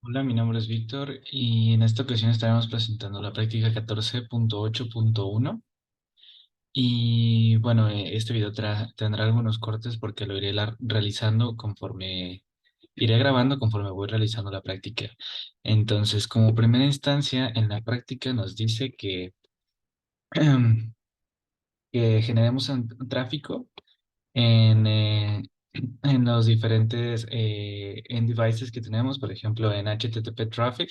Hola, mi nombre es Víctor y en esta ocasión estaremos presentando la práctica 14.8.1 y bueno, este video tendrá algunos cortes porque lo iré realizando iré grabando conforme voy realizando la práctica. Entonces, como primera instancia, en la práctica nos dice que generemos un tráfico en, eh, en los diferentes end devices que tenemos, por ejemplo, en HTTP Traffic.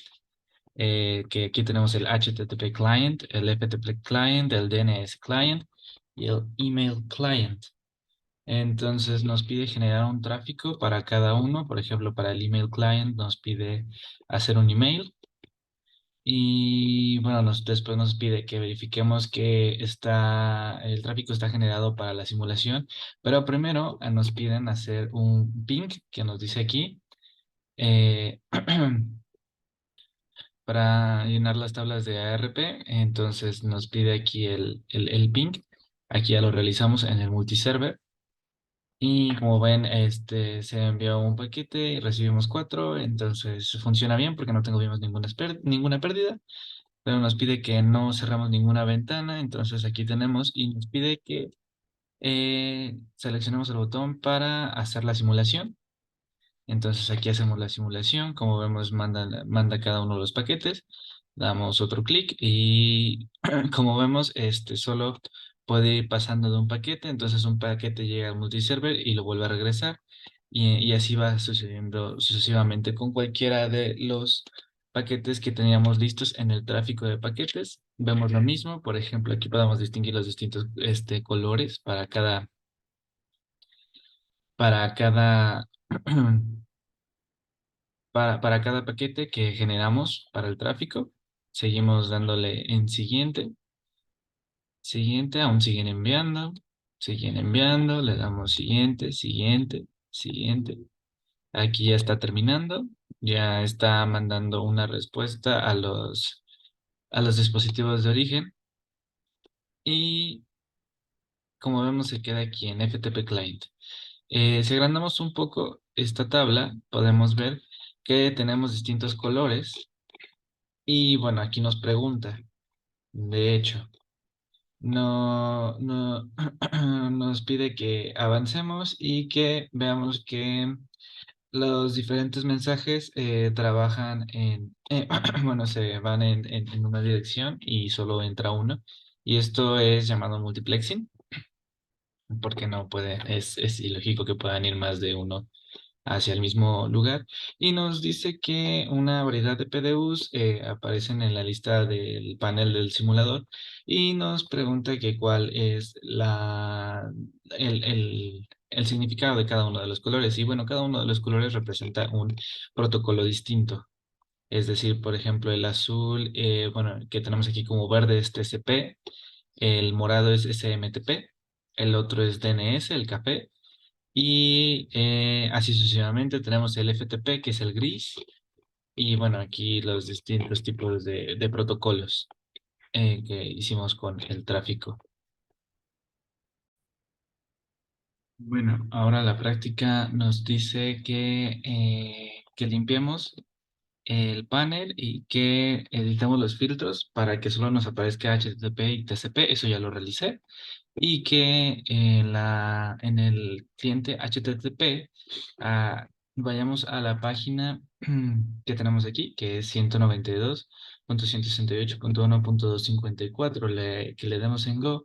Que aquí tenemos el HTTP client, el FTP client, el DNS client y el email client. Entonces nos pide generar un tráfico para cada uno. Por ejemplo, para el email client nos pide hacer un email y bueno, después nos pide que verifiquemos que el tráfico está generado para la simulación, pero primero nos piden hacer un ping que nos dice aquí. eh, para llenar las tablas de ARP. Entonces nos pide aquí el ping. Aquí ya lo realizamos en el multiserver. Y como ven, se envió un paquete y recibimos cuatro. Entonces funciona bien porque no tuvimos ninguna pérdida. Pero nos pide que no cerramos ninguna ventana. Entonces aquí tenemos y nos pide que seleccionemos el botón para hacer la simulación. Entonces aquí hacemos la simulación, como vemos manda cada uno de los paquetes, damos otro clic y como vemos solo puede ir pasando de un paquete, entonces un paquete llega al multiserver y lo vuelve a regresar y así va sucediendo sucesivamente con cualquiera de los paquetes que teníamos listos en el tráfico de paquetes. Vemos lo mismo, por ejemplo, aquí podemos distinguir los distintos colores para cada para cada paquete que generamos para el tráfico. Seguimos dándole en siguiente, siguiente, aún siguen enviando, le damos siguiente, siguiente, siguiente. Aquí ya está terminando, ya está mandando una respuesta a los dispositivos de origen y como vemos se queda aquí en FTP Client. Si agrandamos un poco esta tabla, podemos ver que tenemos distintos colores. Y bueno, aquí nos pregunta, de hecho, no, nos pide que avancemos y que veamos que los diferentes mensajes trabajan bueno, se van en una dirección y solo entra uno. Y esto es llamado multiplexing, porque no puede, es ilógico que puedan ir más de uno hacia el mismo lugar y nos dice que una variedad de PDUs aparecen en la lista del panel del simulador y nos pregunta que cuál es el significado de cada uno de los colores. Y bueno, cada uno de los colores representa un protocolo distinto. Es decir, por ejemplo, el azul, bueno, que tenemos aquí como verde es TCP, el morado es SMTP, el otro es DNS, el café, y así sucesivamente tenemos el FTP, que es el gris, y bueno, aquí los distintos tipos de protocolos que hicimos con el tráfico. Bueno, ahora la práctica nos dice que limpiemos el panel y que editemos los filtros para que solo nos aparezca HTTP y TCP, eso ya lo realicé, y que en el cliente HTTP vayamos a la página que tenemos aquí, que es 192.168.1.254, que le demos en Go,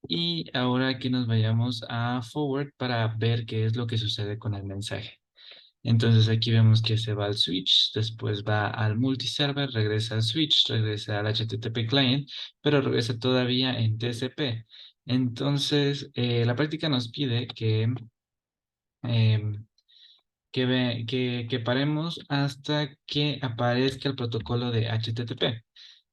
y ahora que nos vayamos a forward para ver qué es lo que sucede con el mensaje. Entonces aquí vemos que se va al switch, después va al multiserver, regresa al switch, regresa al HTTP client, pero regresa todavía en TCP. Entonces, la práctica nos pide em, que paremos hasta que aparezca el protocolo de HTTP.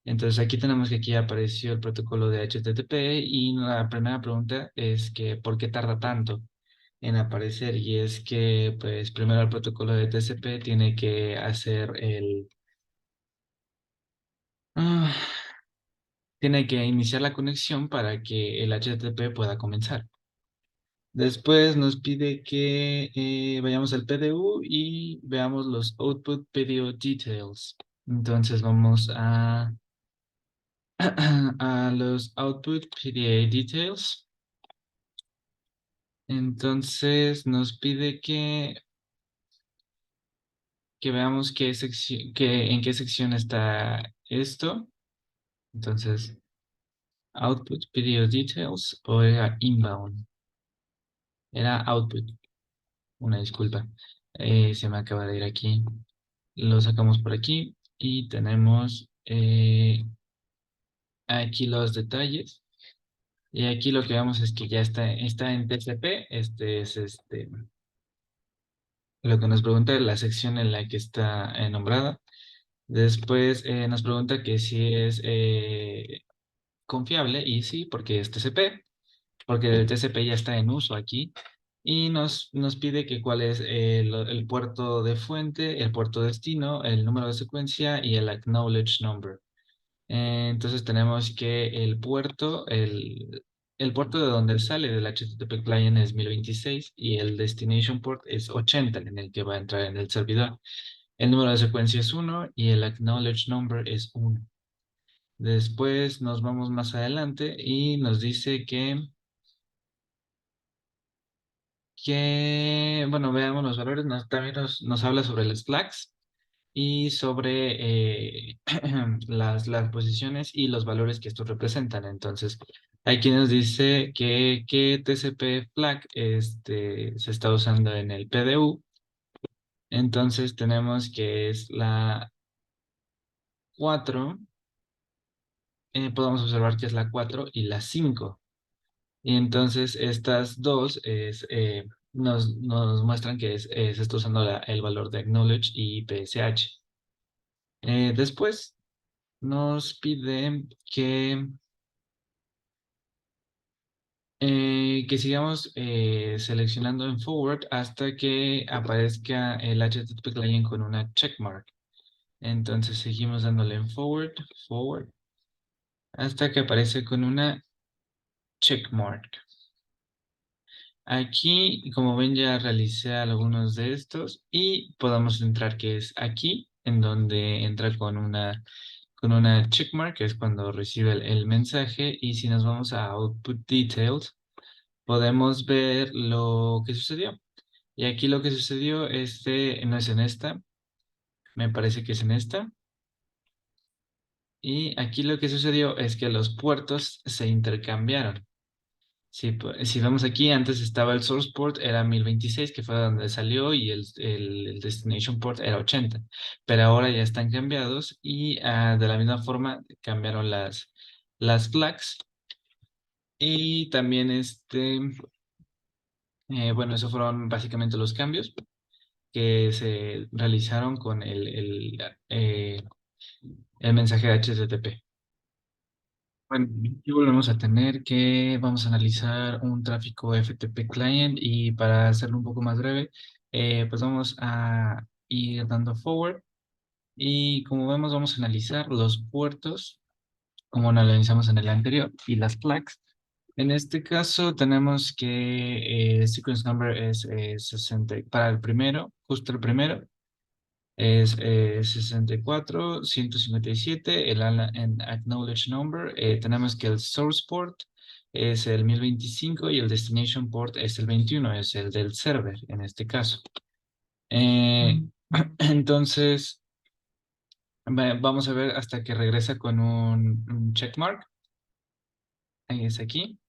Entonces aquí tenemos que aquí apareció el protocolo de HTTP y la primera pregunta es que ¿por qué tarda tanto en aparecer? Y es que pues primero el protocolo de TCP tiene que ah, tiene que iniciar la conexión para que el HTTP pueda comenzar. Después nos pide que vayamos al PDU y veamos los Output Video Details. Entonces vamos a los Output PDA Details. Entonces nos pide que veamos qué sección, en qué sección está esto. Entonces, Output Video Details o era Inbound. Era Output. Una disculpa. Se me acaba de ir aquí. Lo sacamos por aquí y tenemos aquí los detalles. Y aquí lo que vemos es que ya está en TCP. Este es lo que nos pregunta la sección en la que está nombrada. Después nos pregunta que si es confiable y sí, porque es TCP, porque el TCP ya está en uso aquí. Y nos pide que cuál es el puerto de fuente, el puerto destino, el número de secuencia y el acknowledge number. Entonces tenemos que el puerto de donde sale del HTTP client es 1026 y el destination port es 80 en el que va a entrar en el servidor. El número de secuencia es 1 y el acknowledge number es 1. Después nos vamos más adelante y nos dice bueno, veamos los valores, también nos habla sobre las flags y sobre las posiciones y los valores que estos representan. Entonces, aquí nos dice que TCP flag se está usando en el PDU. Entonces, tenemos que es la 4. Podemos observar que es la 4 y la 5. Y entonces, estas dos nos muestran que se está usando el valor de acknowledge y PSH. Después, nos pide que sigamos seleccionando en forward hasta que aparezca el HTTP client con una checkmark. Entonces seguimos dándole en forward, forward, hasta que aparece con una checkmark. Aquí, como ven, ya realicé algunos de estos y podemos entrar que es aquí, en donde entra con una checkmark, que es cuando recibe el mensaje. Y si nos vamos a Output Details, podemos ver lo que sucedió. Y aquí lo que sucedió no es en esta, me parece que es en esta. Y aquí lo que sucedió es que los puertos se intercambiaron. Si vemos aquí, antes estaba el source port, era 1026, que fue donde salió, y el destination port era 80. Pero ahora ya están cambiados y de la misma forma cambiaron las flags. Y también bueno, esos fueron básicamente los cambios que se realizaron con el mensaje de HTTP. Bueno, aquí volvemos a tener que vamos a analizar un tráfico FTP client y para hacerlo un poco más breve, pues vamos a ir dando forward y como vemos vamos a analizar los puertos como lo analizamos en el anterior y las flags. En este caso tenemos que sequence number es 60, para el primero, justo el primero, es 64, 157. En acknowledge number tenemos que el source port es el 1025 y el destination port es el 21, es el del server en este caso. Entonces, vamos a ver hasta que regresa con un checkmark. Ahí es aquí.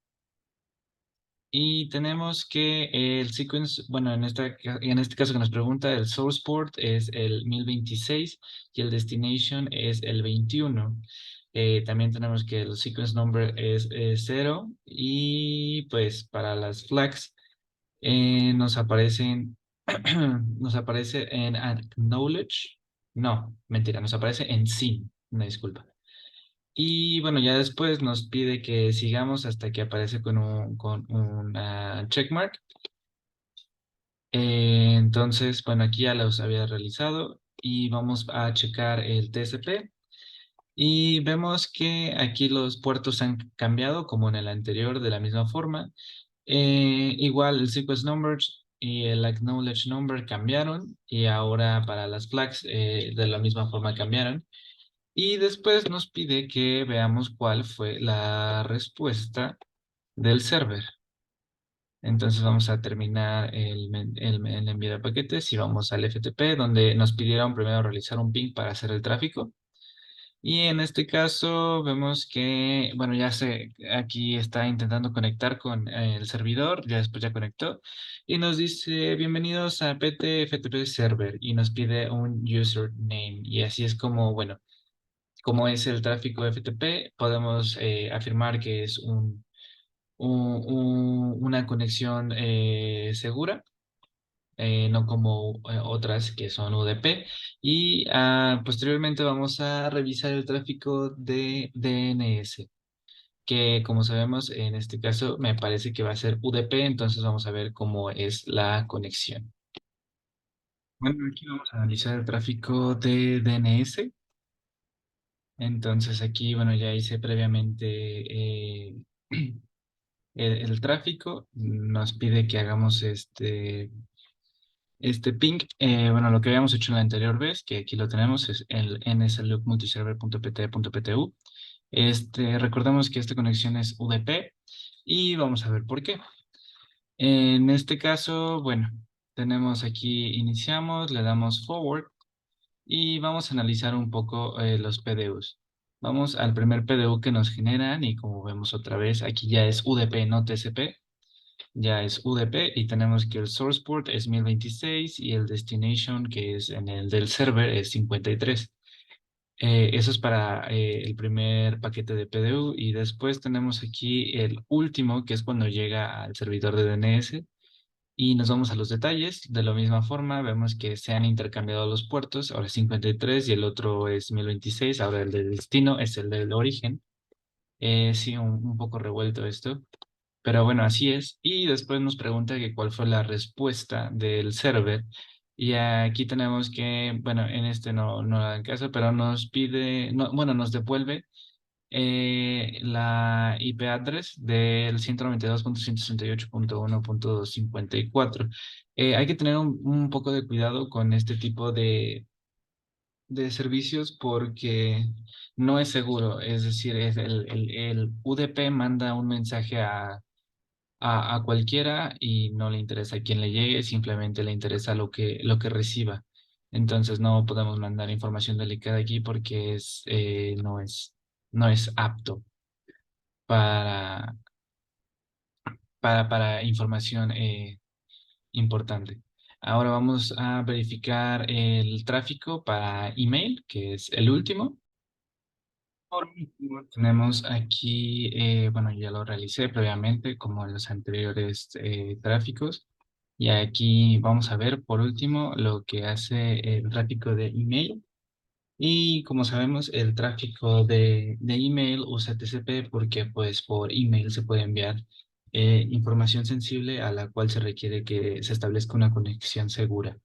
Y tenemos que el sequence, bueno, en este caso que nos pregunta, el source port es el 1026 y el destination es el 21. También tenemos que el sequence number es 0 y pues para las flags nos aparecen, nos aparece en acknowledge, no, mentira, nos aparece en sin, una disculpa. Y bueno, ya después nos pide que sigamos hasta que aparece con una checkmark. Entonces, bueno, aquí ya los había realizado y vamos a checar el TCP. Y vemos que aquí los puertos han cambiado como en el anterior de la misma forma. Igual el sequence numbers y el acknowledge number cambiaron y ahora para las flags de la misma forma cambiaron. Y después nos pide que veamos cuál fue la respuesta del server. Entonces vamos a terminar el envío de paquetes y vamos al FTP donde nos pidieron primero realizar un ping para hacer el tráfico. Y en este caso vemos que, bueno, aquí está intentando conectar con el servidor, ya después ya conectó, y nos dice, bienvenidos a PT FTP Server, y nos pide un username, y así es como, bueno, como es el tráfico FTP, podemos afirmar que es una conexión segura, no como otras que son UDP. Y posteriormente vamos a revisar el tráfico de DNS, que como sabemos, en este caso me parece que va a ser UDP, entonces vamos a ver cómo es la conexión. Bueno, aquí vamos a analizar el tráfico de DNS. Entonces aquí, bueno, ya hice previamente el tráfico. Nos pide que hagamos este ping. Bueno, lo que habíamos hecho en la anterior vez, que aquí lo tenemos, es el nsloop.multiserver.pt.ptu. Recordemos que esta conexión es UDP y vamos a ver por qué. En este caso, bueno, tenemos aquí, iniciamos, le damos forward y vamos a analizar un poco los PDUs. Vamos al primer PDU que nos generan y como vemos otra vez, aquí ya es UDP, no TCP. Ya es UDP y tenemos que el source port es 1026 y el destination, que es en el del server, es 53. Eso es para el primer paquete de PDU y después tenemos aquí el último, que es cuando llega al servidor de DNS y nos vamos a los detalles. De la misma forma, vemos que se han intercambiado los puertos, ahora es 53 y el otro es 1026, ahora el de destino es el del origen. Sí, un poco revuelto esto. Pero bueno, así es. Y después nos pregunta que cuál fue la respuesta del server. Y aquí tenemos que, bueno, en este no da caso, pero nos pide, no, bueno, nos devuelve la IP address del 192.168.1.54. Hay que tener un poco de cuidado con este tipo de servicios porque no es seguro. Es decir, el UDP manda un mensaje a cualquiera y no le interesa a quién le llegue, simplemente le interesa lo que reciba. Entonces no podemos mandar información delicada aquí porque no es apto para, para información importante. Ahora vamos a verificar el tráfico para email, que es el último. Por último, tenemos aquí, bueno, ya lo realicé previamente como en los anteriores tráficos. Y aquí vamos a ver por último lo que hace el tráfico de email. Y como sabemos, el tráfico de email usa TCP porque pues por email se puede enviar información sensible a la cual se requiere que se establezca una conexión segura.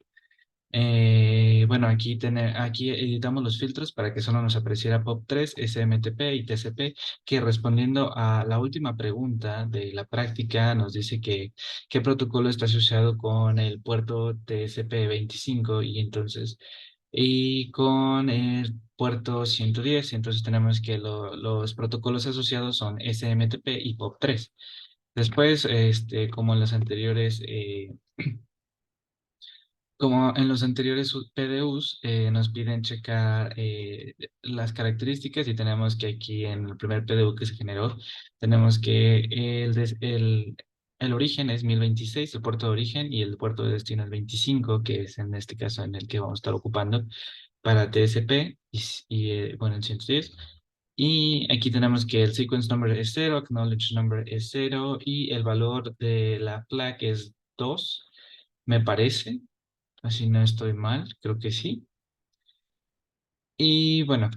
Bueno, aquí editamos los filtros para que solo nos apareciera POP3, SMTP y TCP, que respondiendo a la última pregunta de la práctica nos dice que qué protocolo está asociado con el puerto TCP 25 y con el puerto 110. Entonces tenemos que los protocolos asociados son SMTP y POP3. Después, como en los anteriores PDUs, nos piden checar las características y tenemos que aquí en el primer PDU que se generó, tenemos que el origen es 1026, el puerto de origen, y el puerto de destino es 25, que es en este caso en el que vamos a estar ocupando para TCP bueno, en 110. Y aquí tenemos que el sequence number es 0, acknowledge number es 0 y el valor de la flag es 2, me parece. Así no estoy mal, creo que sí. Y bueno,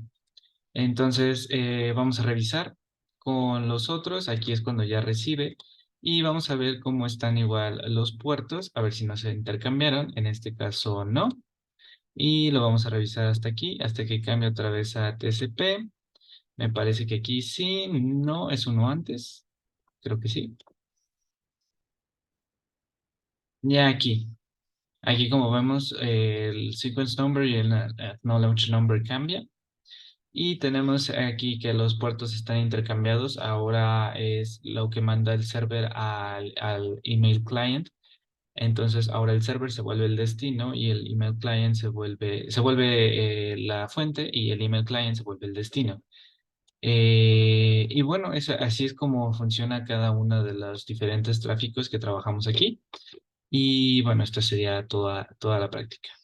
entonces vamos a revisar con los otros. Aquí es cuando ya recibe. Y vamos a ver cómo están igual los puertos, a ver si no se intercambiaron. En este caso no. Y lo vamos a revisar hasta aquí, hasta que cambie otra vez a TCP. Me parece que aquí sí, no, es uno antes. Creo que sí. Ya aquí como vemos, el sequence number y el acknowledge number cambia. Y tenemos aquí que los puertos están intercambiados. Ahora es lo que manda el server al email client. Entonces ahora el server se vuelve el destino y el email client se vuelve la fuente y el email client se vuelve el destino. Y bueno, así es como funciona cada uno de los diferentes tráficos que trabajamos aquí. Y bueno, esta sería toda la práctica.